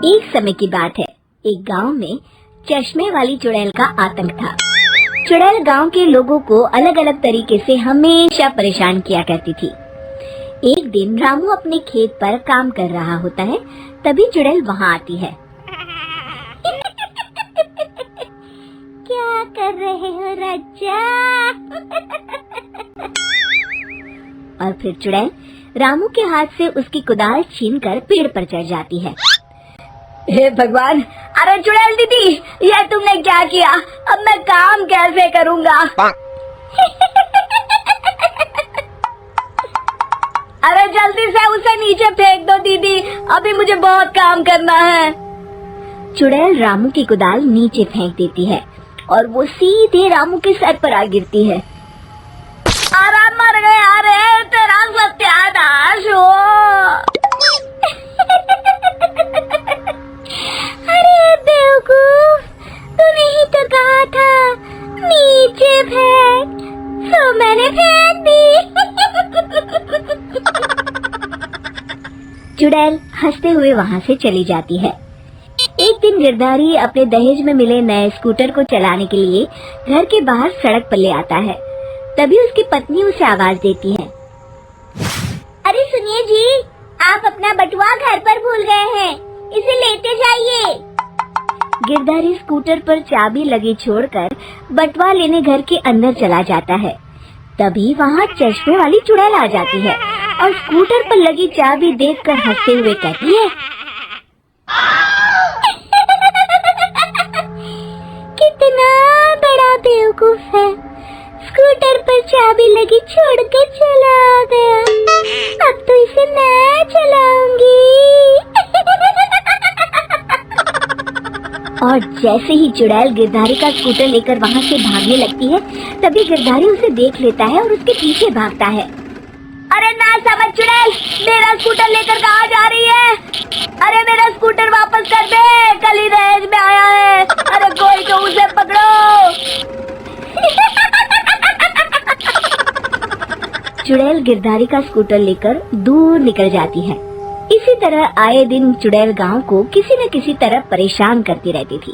एक समय की बात है, एक गांव में चश्मे वाली चुड़ैल का आतंक था। चुड़ैल गांव के लोगों को अलग अलग तरीके से हमेशा परेशान किया करती थी। एक दिन रामू अपने खेत पर काम कर रहा होता है, तभी चुड़ैल वहाँ आती है। क्या कर रहे हो राजा? और फिर चुड़ैल रामू के हाथ से उसकी कुदाल छीनकर पेड़ पर चढ़ जाती है। हे भगवान! अरे चुड़ैल दीदी, यह तुमने क्या किया? अब मैं काम कैसे करूँगा? अरे जल्दी से उसे नीचे फेंक दो दीदी, अभी मुझे बहुत काम करना है। चुड़ैल रामू की कुदाल नीचे फेंक देती है और वो सीधे रामू के सर पर आ गिरती है। अरे मर गया रे, तेरा सत्यानाश हो। अरे बेवकूफ, तूने ही तो कहा था नीचे फेंक, तो मैंने फेंक दी। चुड़ैल हंसते हुए वहाँ से चली जाती है। एक दिन गिरधारी अपने दहेज में मिले नए स्कूटर को चलाने के लिए घर के बाहर सड़क पर ले आता है। तभी उसकी पत्नी उसे आवाज देती है। अरे सुनिए जी, आप अपना बटुआ घर पर भूल गए हैं, इसे लेते जाइए। गिरधारी स्कूटर पर चाबी लगी छोड़कर बटुआ लेने घर के अंदर चला जाता है। तभी वहाँ चश्मे वाली चुड़ैल आ जाती है और स्कूटर पर लगी चाबी देखकर हंसते हुए कहती है, कितना बड़ा बेवकूफ है, स्कूटर पर चाबी लगी छोड़ के चला गया। अब तो इसे मैं चलाऊंगी। और जैसे ही चुड़ैल गिरधारी का स्कूटर लेकर वहाँ से भागने लगती है, तभी गिरधारी उसे देख लेता है और उसके पीछे भागता है। अरे ना समझ चुड़ैल, मेरा स्कूटर लेकर कहाँ जा रही है? अरे मेरा स्कूटर वापस कर दे, कल ही दहेज में आया है। अरे कोई तो उसे पकड़ो। चुड़ैल गिरधारी का स्कूटर लेकर दूर निकल जाती है। इसी तरह आए दिन चुड़ैल गांव को किसी न किसी तरह परेशान करती रहती थी।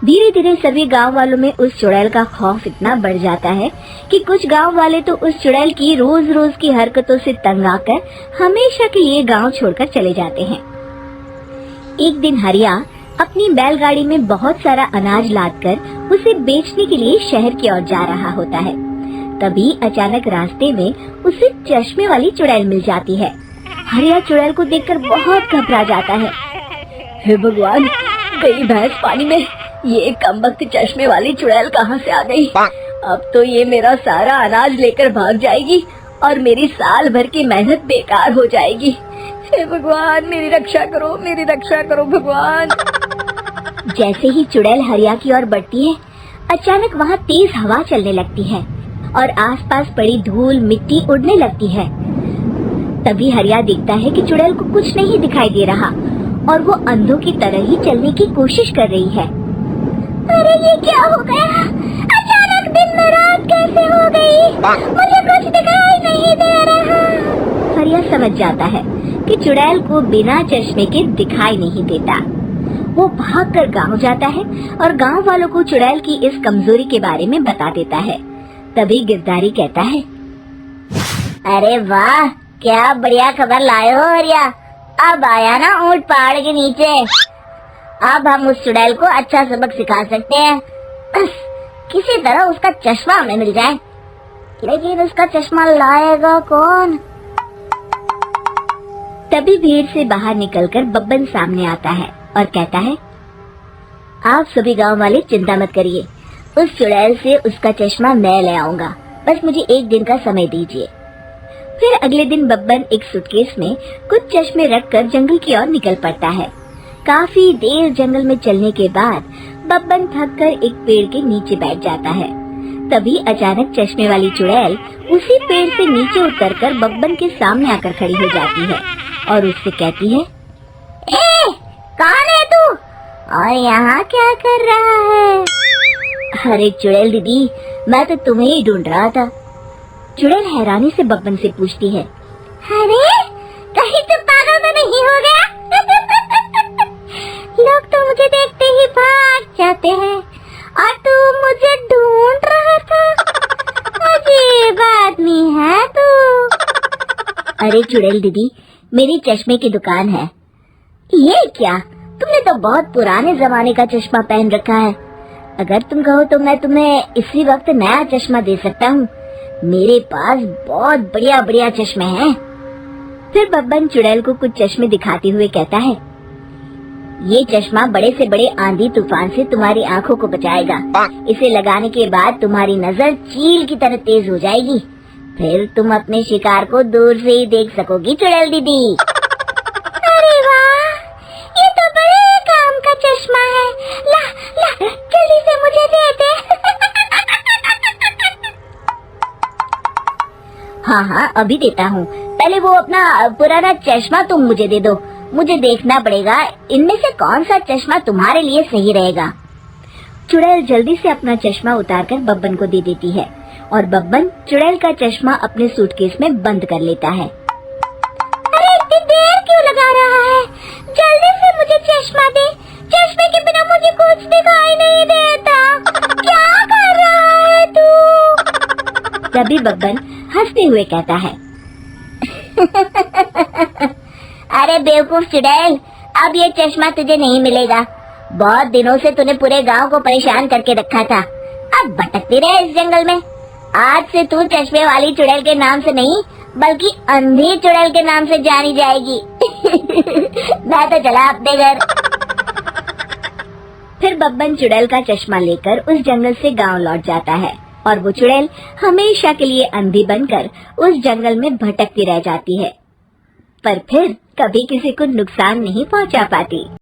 धीरे धीरे सभी गांव वालों में उस चुड़ैल का खौफ इतना बढ़ जाता है कि कुछ गांव वाले तो उस चुड़ैल की रोज रोज की हरकतों से तंग आकर हमेशा के लिए गांव छोड़कर चले जाते हैं। एक दिन हरिया अपनी बैलगाड़ी में बहुत सारा अनाज लादकर उसे बेचने के लिए शहर की ओर जा रहा होता है। तभी अचानक रास्ते में उसे चश्मे वाली चुड़ैल मिल जाती है। हरिया चुड़ैल को देखकर बहुत घबरा जाता है। हे भगवान, गई भैंस पानी में, ये कमबख्त चश्मे वाली चुड़ैल कहाँ से आ गई? अब तो ये मेरा सारा अनाज लेकर भाग जाएगी और मेरी साल भर की मेहनत बेकार हो जाएगी। हे भगवान, मेरी रक्षा करो भगवान। जैसे ही चुड़ैल हरिया की ओर बढ़ती है, अचानक वहाँ तेज हवा चलने लगती है और आसपास पड़ी धूल मिट्टी उड़ने लगती है। तभी हरिया देखता है कि चुड़ैल को कुछ नहीं दिखाई दे रहा और वो अंधों की तरह ही चलने की कोशिश कर रही है। अरे ये क्या हो गया? अचानक दिन में रात कैसे हो गई? मुझे कुछ दिखाई नहीं दे रहा। हरिया समझ जाता है कि चुड़ैल को बिना चश्मे के दिखाई नहीं देता। वो भागकर गांव जाता है और गांव वालों को चुड़ैल की इस कमजोरी के बारे में बता देता है। तभी गिरधारी कहता है, अरे वाह, क्या बढ़िया खबर लाए हो हरिया। अब आया ना ऊंट पहाड़ के नीचे। अब हम उस चुड़ैल को अच्छा सबक सिखा सकते हैं। किसी तरह उसका चश्मा हमें मिल जाए, लेकिन उसका चश्मा लाएगा कौन? तभी भीड़ से बाहर निकलकर बब्बन सामने आता है और कहता है, आप सभी गांव वाले चिंता मत करिए, उस चुड़ैल से उसका चश्मा मैं ले आऊंगा, बस मुझे एक दिन का समय दीजिए। फिर अगले दिन बब्बन एक सूटकेस में कुछ चश्मे रखकर जंगल की ओर निकल पड़ता है। काफी देर जंगल में चलने के बाद बब्बन थककर एक पेड़ के नीचे बैठ जाता है। तभी अचानक चश्मे वाली चुड़ैल उसी पेड़ से नीचे उतरकर बब्बन के सामने आकर खड़ी हो जाती है और उससे कहती है, ए, कौन है तू और यहाँ क्या कर रहा है? अरे चुड़ैल दीदी, मैं तो तुम्हें ही ढूंढ रहा था। चुड़ैल हैरानी से बब्बन से पूछती है, अरे कहीं तो पागल तो नहीं हो गया? जाते हैं और तू मुझे ढूंढ रहा था। अजीब आदमी है तू। अरे चुड़ैल दीदी, मेरी चश्मे की दुकान है। ये क्या, तुमने तो बहुत पुराने जमाने का चश्मा पहन रखा है। अगर तुम कहो तो मैं तुम्हें इसी वक्त नया चश्मा दे सकता हूँ। मेरे पास बहुत बढ़िया बढ़िया चश्मे हैं। फिर बब्बन चुड़ैल को कुछ चश्मे दिखाते हुए कहता है, ये चश्मा बड़े से बड़े आंधी तूफान से तुम्हारी आंखों को बचाएगा। इसे लगाने के बाद तुम्हारी नजर चील की तरह तेज हो जाएगी। फिर तुम अपने शिकार को दूर से ही देख सकोगी चुड़ैल दीदी। अरे वाह, ये तो बड़े काम का चश्मा है। ला ला, जल्दी से मुझे दे दे। हाँ, अभी देता हूँ। पहले वो अपना पुराना चश्मा तुम मुझे दे दो। मुझे देखना पड़ेगा इनमें से कौन सा चश्मा तुम्हारे लिए सही रहेगा। चुड़ैल जल्दी से अपना चश्मा उतारकर बब्बन को दे देती है और बब्बन चुड़ैल का चश्मा अपने सूटकेस में बंद कर लेता है। अरे इतनी देर क्यों लगा रहा है? जल्दी से मुझे चश्मा दे। चश्मे के बिना मुझे कुछ दिखाई नहीं देता। क्या कर रहा है तू? तभी बब्बन हंसते हुए कहता है, अरे बेवकूफ चुड़ैल, अब ये चश्मा तुझे नहीं मिलेगा। बहुत दिनों से तूने पूरे गांव को परेशान करके रखा था। अब भटकती रहे इस जंगल में। आज से तू चश्मे वाली चुड़ैल के नाम से नहीं बल्कि अंधी चुड़ैल के नाम से जानी जाएगी। मैं तो चला अपने घर। फिर बब्बन चुड़ैल का चश्मा लेकर उस जंगल से गांव लौट जाता है और वो चुड़ैल हमेशा के लिए अंधी बनकर उस जंगल में भटकती रह जाती है, पर फिर कभी किसी को नुकसान नहीं पहुंचा पाती।